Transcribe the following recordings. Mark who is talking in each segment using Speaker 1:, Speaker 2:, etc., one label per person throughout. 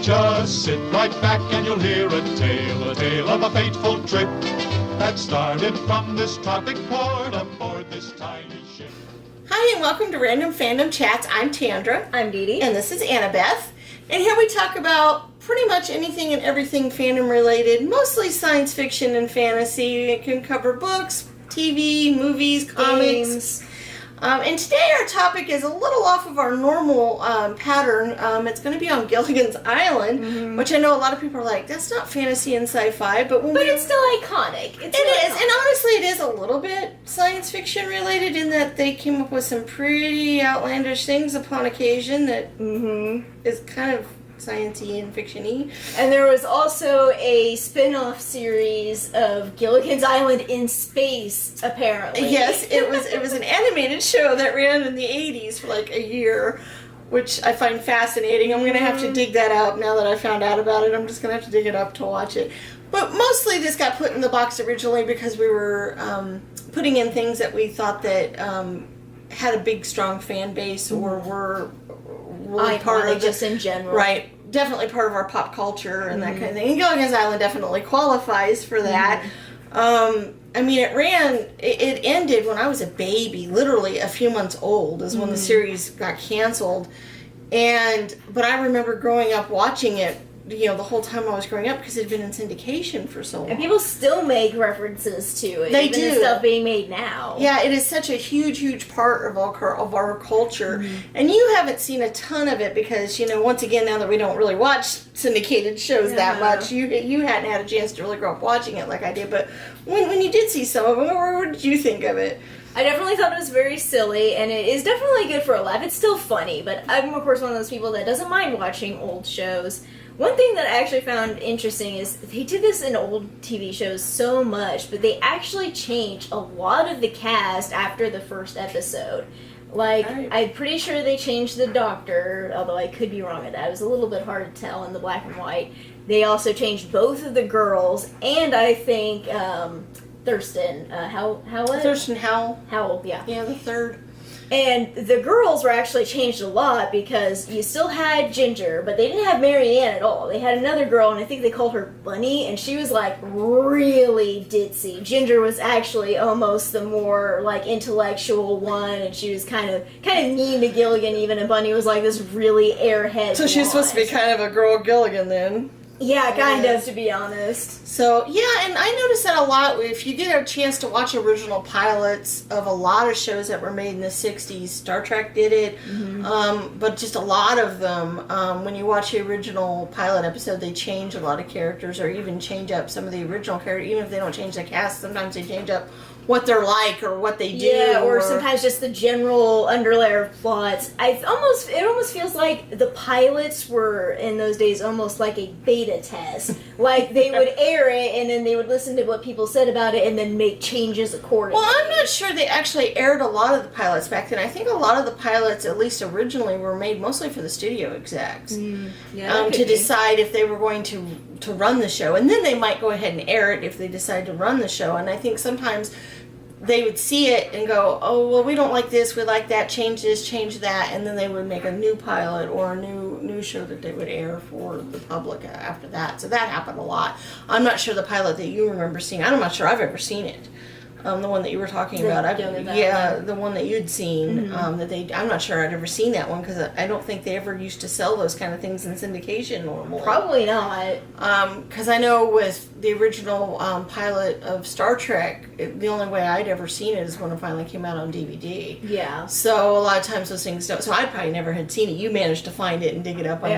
Speaker 1: Just sit right back and you'll hear a tale of a fateful trip that started from this tropic port aboard this tiny ship.
Speaker 2: Hi, and welcome to Random Fandom Chats. I'm Tandra.
Speaker 3: I'm Dee Dee.
Speaker 2: And this is Annabeth. And here we talk about pretty much anything and everything fandom related, mostly science fiction and fantasy. It can cover books, TV, movies, comics.
Speaker 3: Games.
Speaker 2: And today our topic is a little off of our normal pattern. It's going to be on Gilligan's Island, which I know a lot of people are like, that's not fantasy and sci-fi, but
Speaker 3: it's still iconic.
Speaker 2: It is, and honestly it is a little bit science fiction related in that they came up with some pretty outlandish things upon occasion that is kind of science-y and fiction-y.
Speaker 3: And there was also a spin-off series of Gilligan's Island in space, apparently.
Speaker 2: Yes, it was an animated show that ran in the 80s for like a year, which I find fascinating. I'm going to have to dig that out now that I found out about it. I'm just going to have to dig it up to watch it. But mostly this got put in the box originally because we were putting in things that we thought that had a big, strong fan base or were really part of
Speaker 3: just in general.
Speaker 2: Right. Definitely part of our pop culture and that kind of thing. And Gilligan's Island definitely qualifies for that. I mean, it ended when I was a baby, literally a few months old is when the series got canceled. But I remember growing up watching it, the whole time I was growing up because it had been in syndication for so long.
Speaker 3: And people still make references to it.
Speaker 2: They
Speaker 3: even
Speaker 2: do.
Speaker 3: the stuff being made now.
Speaker 2: Yeah, it is such a huge, huge part of our culture. And you haven't seen a ton of it because, once again, now that we don't really watch syndicated shows that much, you hadn't had a chance to really grow up watching it like I did. But when you did see some of it, what did you think of it?
Speaker 3: I definitely thought it was very silly, and it is definitely good for a laugh. It's still funny, but I'm, of course, one of those people that doesn't mind watching old shows. One thing that I actually found interesting is they did this in old TV shows so much, but they actually changed a lot of the cast after the first episode. Like, I'm pretty sure they changed the doctor, although I could be wrong with that. It was a little bit hard to tell in the black and white. They also changed both of the girls, and I think Thurston Howell, yeah.
Speaker 2: Yeah, the third.
Speaker 3: And the girls were actually changed a lot because you still had Ginger, but they didn't have Mary Ann at all. They had another girl, and I think they called her Bunny, and she was like really ditzy. Ginger was actually almost the more like intellectual one, and she was kind of mean to Gilligan even, and Bunny was like this really airhead.
Speaker 2: So she's supposed to be kind of a girl Gilligan then.
Speaker 3: Yeah, kind of, to be honest.
Speaker 2: So, yeah, and I noticed that a lot. If you get a chance to watch original pilots of a lot of shows that were made in the 60s, Star Trek did it, but just a lot of them, when you watch the original pilot episode, they change a lot of characters or even change up some of the original characters. Even if they don't change the cast, sometimes they change up what they're like or what they do.
Speaker 3: Yeah, or sometimes just the general underlayer of plots. It almost feels like the pilots were, in those days, almost like a beta test. Like, they would air it, and then they would listen to what people said about it, and then make changes accordingly.
Speaker 2: Well, I'm not sure they actually aired a lot of the pilots back then. I think a lot of the pilots, at least originally, were made mostly for the studio execs. To decide if they were going to run the show. And then they might go ahead and air it if they decide to run the show. And I think sometimes they would see it and go, oh, well, we don't like this, we like that, change this, change that, and then they would make a new pilot or a new show that they would air for the public after that. So that happened a lot. I'm not sure the pilot that you remember seeing, I'm not sure I've ever seen it. The one that you were talking about, the one that you'd seen. I'm not sure I'd ever seen that one because I don't think they ever used to sell those kind of things in syndication normally.
Speaker 3: Probably not.
Speaker 2: Because I know with the original pilot of Star Trek, the only way I'd ever seen it is when it finally came out on DVD.
Speaker 3: Yeah.
Speaker 2: So a lot of times those things don't. So I probably never had seen it. You managed to find it and dig it up on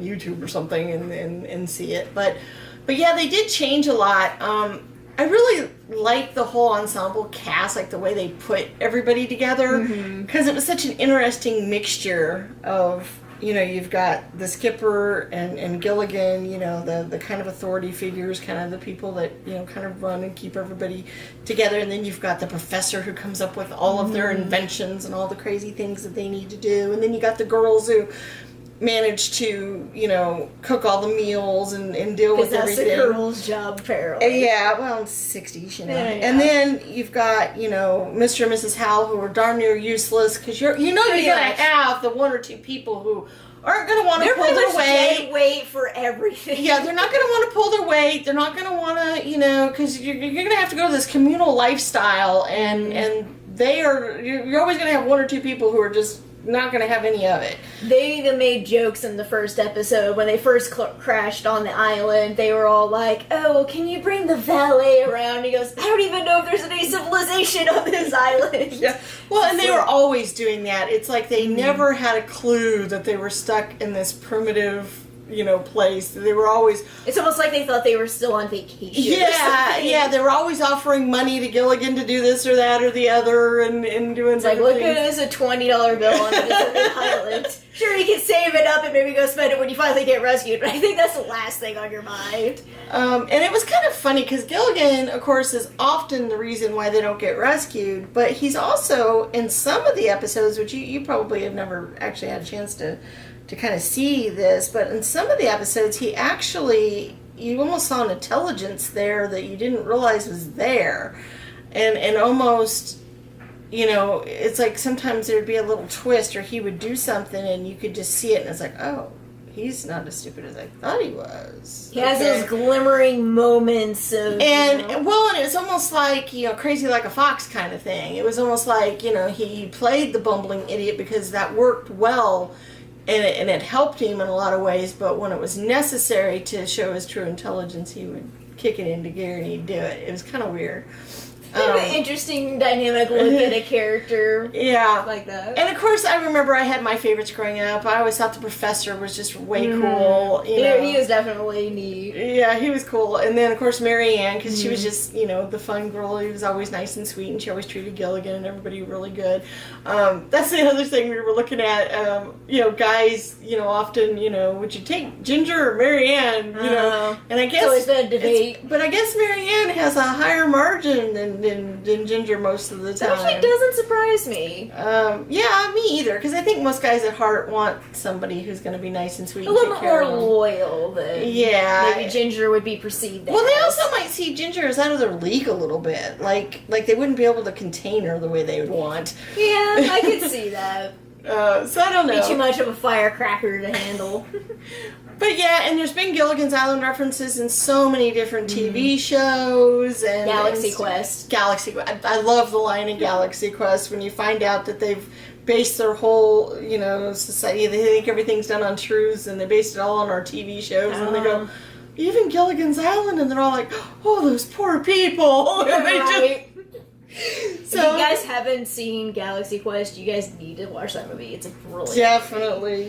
Speaker 2: YouTube or something and see it. But yeah, they did change a lot. I really like the whole ensemble cast, like the way they put everybody together, because it was such an interesting mixture of, you've got the skipper and Gilligan, the kind of authority figures, kind of the people that, kind of run and keep everybody together, and then you've got the professor who comes up with all of their inventions and all the crazy things that they need to do, and then you got the girls who manage to, cook all the meals and deal with everything.
Speaker 3: Because that's a girl's job, apparently.
Speaker 2: Yeah, well, 60s,
Speaker 3: Yeah.
Speaker 2: And then you've got, Mr. and Mrs. Howell, who are darn near useless, because you're going to have the one or two people who aren't going to want to pull their weight.
Speaker 3: Dead weight for everything.
Speaker 2: Yeah, they're not going to want to pull their weight. They're not going to want to, because you're going to have to go to this communal lifestyle, and you're always going to have one or two people who are just not going to have any of it.
Speaker 3: They even made jokes in the first episode when they first crashed on the island. They were all like, "Oh, can you bring the valet around?" He goes, "I don't even know if there's any civilization on this island."
Speaker 2: Yeah. Well, and they were always doing that. It's like they never had a clue that they were stuck in this primitive, place. They were always...
Speaker 3: It's almost like they thought they were still on vacation.
Speaker 2: Yeah, they were always offering money to Gilligan to do this or that or the other and doing
Speaker 3: it's like, look at this, a $20 bill on a deserted island. Sure, you can save it up and maybe go spend it when you finally get rescued, but I think that's the last thing on your mind.
Speaker 2: And it was kind of funny because Gilligan, of course, is often the reason why they don't get rescued, but he's also, in some of the episodes, which you probably have never actually had a chance to kind of see this, but in some of the episodes, you almost saw an intelligence there that you didn't realize was there. And almost, it's like sometimes there'd be a little twist, or he would do something and you could just see it, and it's like, oh, he's not as stupid as I thought he was.
Speaker 3: He has those glimmering moments of...
Speaker 2: And it's almost like, crazy like a fox kind of thing. It was almost like, he played the bumbling idiot because that worked well, and it helped him in a lot of ways, but when it was necessary to show his true intelligence, he would kick it into gear and he'd do it. It was kind of weird.
Speaker 3: Kind of an interesting dynamic look at a character like that.
Speaker 2: And of course, I remember I had my favorites growing up. I always thought the professor was just way cool.
Speaker 3: He was definitely neat.
Speaker 2: Yeah, he was cool. And then, of course, Mary Ann, because she was just, the fun girl. He was always nice and sweet, and she always treated Gilligan and everybody really good. That's the other thing we were looking at. Guys, often, would you take Ginger or Mary Ann? And I guess...
Speaker 3: It's always been a debate.
Speaker 2: But I guess Mary Ann has a higher margin than Ginger most of the time.
Speaker 3: That actually doesn't surprise me.
Speaker 2: Yeah, me either, because I think most guys at heart want somebody who's going to be nice and sweet.
Speaker 3: A little bit more loyal than maybe Ginger would be perceived as.
Speaker 2: Well, they also might see Ginger as out of their league a little bit. Like they wouldn't be able to contain her the way they would want.
Speaker 3: Yeah, I could see that.
Speaker 2: So I don't know.
Speaker 3: Be too much of a firecracker to handle.
Speaker 2: But yeah, and there's been Gilligan's Island references in so many different TV shows and
Speaker 3: Galaxy Quest.
Speaker 2: I love the line in Galaxy Quest when you find out that they've based their whole, society. They think everything's done on truths, and they based it all on our TV shows. And they go, even Gilligan's Island, and they're all like, oh, those poor people. And they
Speaker 3: right. So, if you guys haven't seen Galaxy Quest, you guys need to watch that movie. It's brilliant.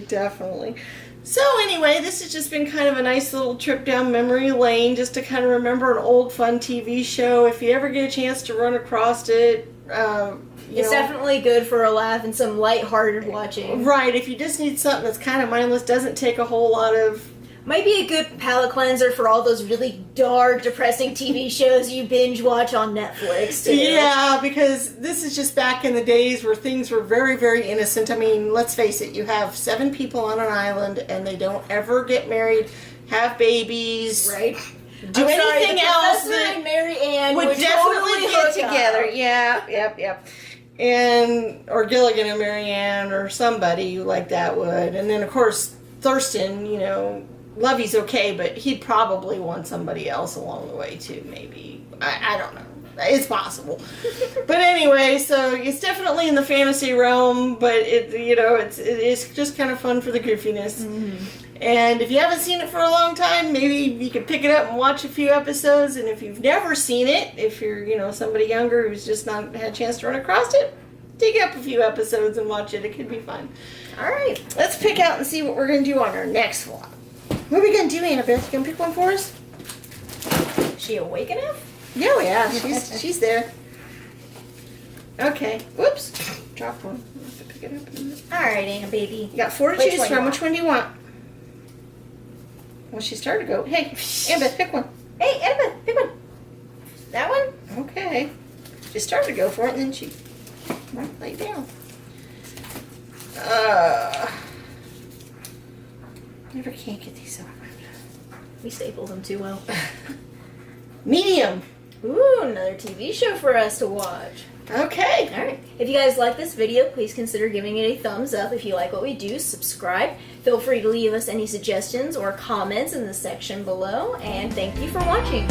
Speaker 2: Definitely. So anyway, this has just been kind of a nice little trip down memory lane, just to kind of remember an old fun TV show. If you ever get a chance to run across it,
Speaker 3: it's definitely good for a laugh and some lighthearted watching.
Speaker 2: Right, if you just need something that's kind of mindless, doesn't take a whole lot of...
Speaker 3: Might be a good palate cleanser for all those really dark, depressing TV shows you binge watch on Netflix, too.
Speaker 2: Yeah, because this is just back in the days where things were very, very innocent. I mean, let's face it, you have 7 people on an island, and they don't ever get married, have babies.
Speaker 3: Right.
Speaker 2: Do anything else
Speaker 3: that and Mary Ann
Speaker 2: would definitely
Speaker 3: totally
Speaker 2: get together. Up. Yeah, yep. Or Gilligan and Mary Ann or somebody like that would. And then, of course, Thurston, Lovey's okay, but he'd probably want somebody else along the way too, maybe. I don't know. It's possible. But anyway, so it's definitely in the fantasy realm, but it's just kind of fun for the goofiness. Mm-hmm. And if you haven't seen it for a long time, maybe you could pick it up and watch a few episodes. And if you've never seen it, if you're, somebody younger who's just not had a chance to run across it, dig up a few episodes and watch it. It could be fun. All right, let's pick out and see what we're going to do on our next vlog. What are we going to do, Annabeth? You going to pick one for us?
Speaker 3: Is she awake enough?
Speaker 2: Yeah, she's there. Okay. Whoops. Dropped one. I'll have to pick it up in a minute.
Speaker 3: All right, Anna, baby.
Speaker 2: You got 4 to choose from. Which one do you want? Well, she started to go. Hey, Annabeth, pick one.
Speaker 3: Hey, Annabeth, pick one. That one?
Speaker 2: Okay. She started to go for it, and then she laid down. Never can't get these open.
Speaker 3: We stapled them too well.
Speaker 2: Medium.
Speaker 3: Ooh, another TV show for us to watch.
Speaker 2: Okay.
Speaker 3: Alright. If you guys like this video, please consider giving it a thumbs up. If you like what we do, subscribe. Feel free to leave us any suggestions or comments in the section below. And thank you for watching.